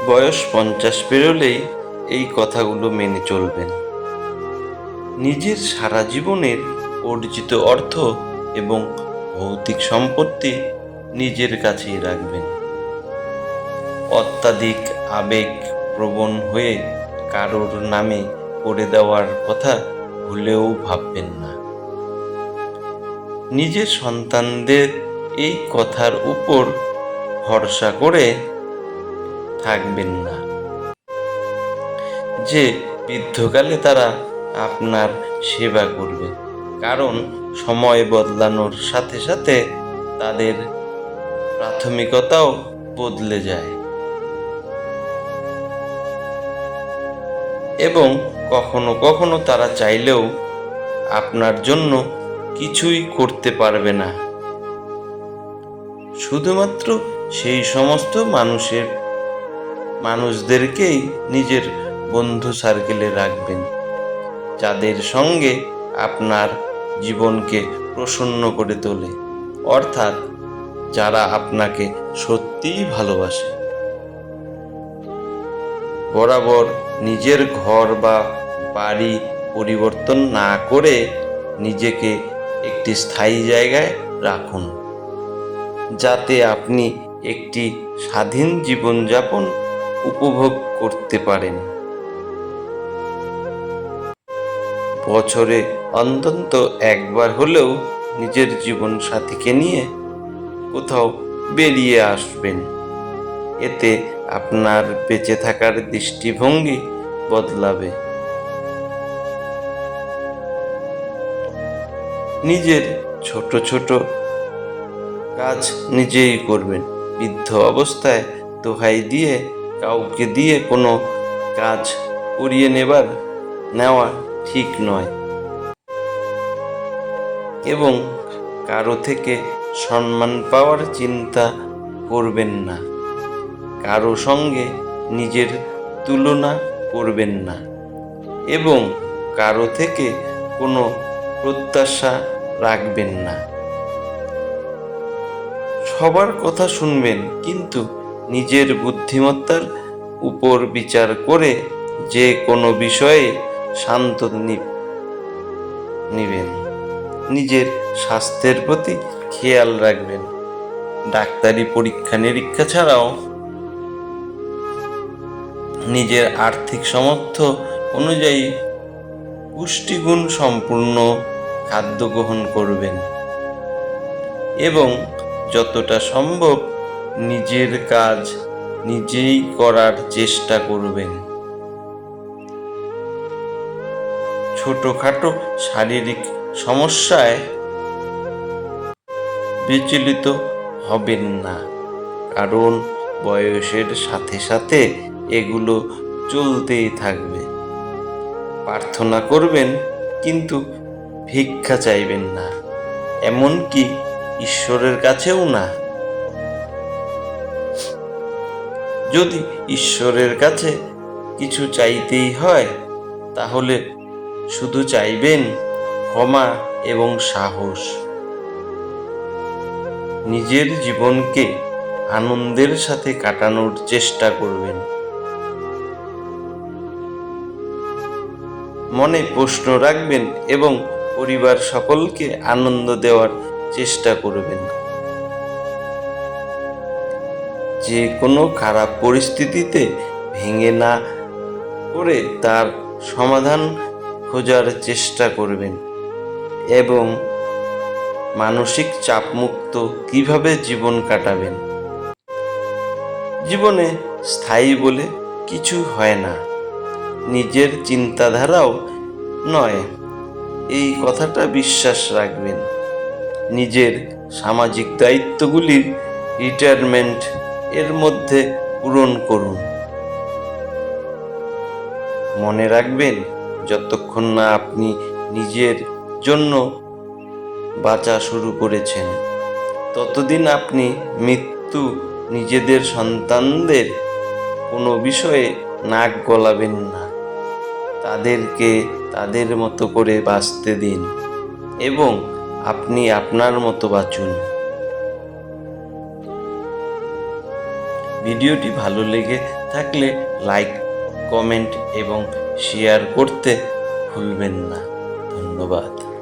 বয়স 50 পেরোলেই এই কথাগুলো মেনে চলবেন। নিজের সারা জীবনের অর্জিত অর্থ এবং ভৌতিক সম্পত্তি নিজের কাছেই রাখবেন। অত্যাধিক আবেগ প্রবণ হয়ে কারোর নামে করে দেওয়ার কথা ভুলেও ভাববেন না। নিজের সন্তানদের এই কথার উপর ভরসা করে থাকবেন না যে বৃদ্ধকালে তারা আপনার সেবা করবে, কারণ সময় বদলানোর সাথে সাথে তাদের প্রাথমিকতাও বদলে যায় এবং কখনো কখনো তারা চাইলেও আপনার জন্য কিছুই করতে পারবে না। শুধুমাত্র সেই সমস্ত মানুষদেরকেই নিজের বন্ধু সার্কেলে রাখবেন যাদের সঙ্গে আপনার জীবনকে প্রসন্ন করে তোলে, অর্থাৎ যারা আপনাকে সত্যিই ভালোবাসে। বরাবর নিজের ঘর বা বাড়ি পরিবর্তন না করে নিজেকে একটি স্থায়ী জায়গায় রাখুন, যাতে আপনি একটি স্বাধীন জীবনযাপন উপভোগ করতে পারেন। বছরে অন্তত একবার হলেও নিজের জীবন সাথীকে নিয়ে কোথাও বেরিয়ে আসবেন। এতে আপনার বেঁচে থাকার দৃষ্টিভঙ্গি বদলাবে। নিজের ছোট ছোট কাজ নিজেই করবেন। বৃদ্ধ অবস্থায় দোহাই দিয়ে কাউকে দিয়ে কোনো কাজ করিয়ে নেওয়া ঠিক নয় এবং কারো থেকে সম্মান পাওয়ার চিন্তা করবেন না। কারো সঙ্গে নিজের তুলনা করবেন না এবং কারো থেকে কোনো প্রত্যাশা রাখবেন না। সবার কথা শুনবেন, কিন্তু নিজের বুদ্ধিমত্তার উপর বিচার করে যে কোনো বিষয়ে শান্ত নিবেন। নিজের স্বাস্থ্যের প্রতি খেয়াল রাখবেন। ডাক্তারি পরীক্ষা নিরীক্ষা ছাড়াও নিজের আর্থিক সামর্থ্য অনুযায়ী পুষ্টিগুণ সম্পূর্ণ খাদ্য গ্রহণ করবেন এবং যতটা সম্ভব নিজের কাজ নিজেই করার চেষ্টা করবেন। ছোটখাটো শারীরিক সমস্যায় বিচলিত হবেন না, কারণ বয়সের সাথে সাথে এগুলো চলতেই থাকবে। প্রার্থনা করবেন, কিন্তু ভিক্ষা চাইবেন না, এমনকি ঈশ্বরের কাছেও না। যদি ঈশ্বরের কাছে কিছু চাইতেই হয়, তাহলে শুধু চাইবেন ক্ষমা এবং সাহস। নিজের জীবনকে আনন্দের সাথে কাটানোর চেষ্টা করবেন। মনে প্রশ্ন রাখবেন এবং পরিবার সকলকে আনন্দ দেওয়ার চেষ্টা করবেন। যে কোনো খারাপ পরিস্থিতিতে ভেঙে না পড়ে তার সমাধান খোঁজার চেষ্টা করবেন এবং মানসিক চাপমুক্ত কিভাবে জীবন কাটাবেন। জীবনে স্থায়ী বলে কিছু হয় না, নিজের চিন্তাধারাও নয়, এই কথাটা বিশ্বাস রাখবেন। নিজের সামাজিক দায়িত্বগুলির রিটায়ারমেন্ট এর মধ্যে পূরণ করুন। মনে রাখবেন, যতক্ষণ না আপনি নিজের জন্য বাঁচা শুরু করেছেন, ততদিন আপনি নিজেদের সন্তানদের কোনো বিষয়ে নাক গলাবেন না। তাদেরকে তাদের মতো করে বাঁচতে দিন এবং আপনি আপনার মতো বাঁচুন। ভিডিওটি ভালো লেগে থাকলে লাইক, কমেন্ট এবং শেয়ার করতে ভুলবেন না। ধন্যবাদ।